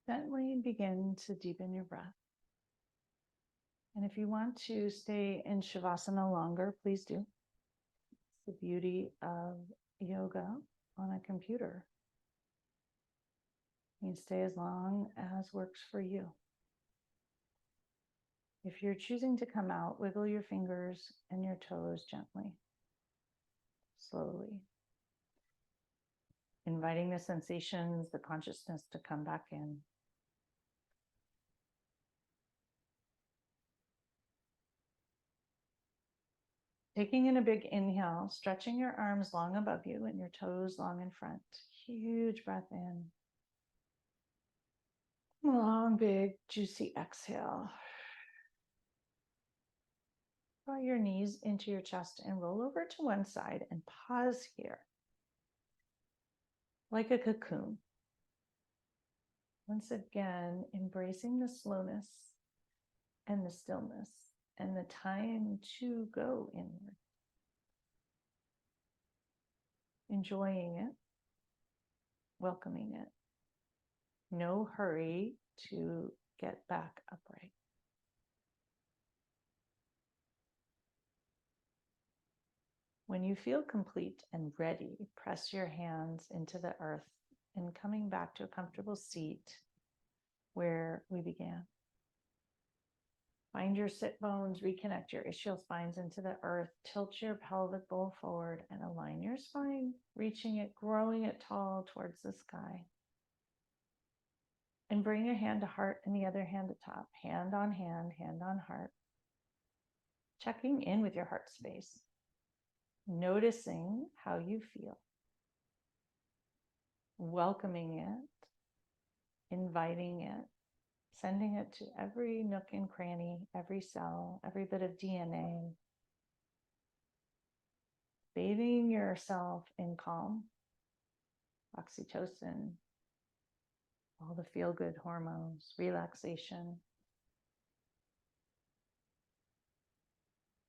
Gently begin to deepen your breath. And if you want to stay in Shavasana longer, please do. It's the beauty of yoga on a computer. You can stay as long as works for you. If you're choosing to come out, wiggle your fingers and your toes gently, slowly, inviting the sensations, the consciousness to come back in. Taking in a big inhale, stretching your arms long above you and your toes long in front. Huge breath in. Long, big, juicy exhale. Draw your knees into your chest and roll over to one side and pause here, like a cocoon. Once again, embracing the slowness and the stillness and the time to go inward. Enjoying it, welcoming it. No hurry to get back upright. When you feel complete and ready, press your hands into the earth and coming back to a comfortable seat where we began. Find your sit bones, reconnect your ischial spines into the earth, tilt your pelvic bowl forward and align your spine, reaching it, growing it tall towards the sky. And bring your hand to heart and the other hand to top, hand on heart. Checking in with your heart space. Noticing how you feel. Welcoming it, inviting it, sending it to every nook and cranny, every cell, every bit of DNA. Bathing yourself in calm, oxytocin, all the feel-good hormones, relaxation.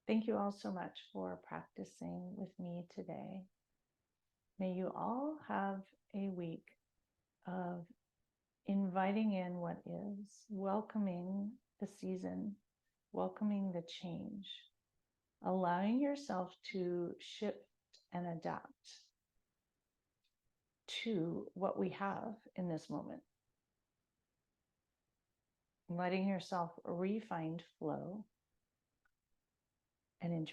Thank you all so much for practicing with me today. May you all have a week of inviting in what is, welcoming the season, welcoming the change, allowing yourself to shift and adapt to what we have in this moment. Letting yourself re-find flow and enjoy.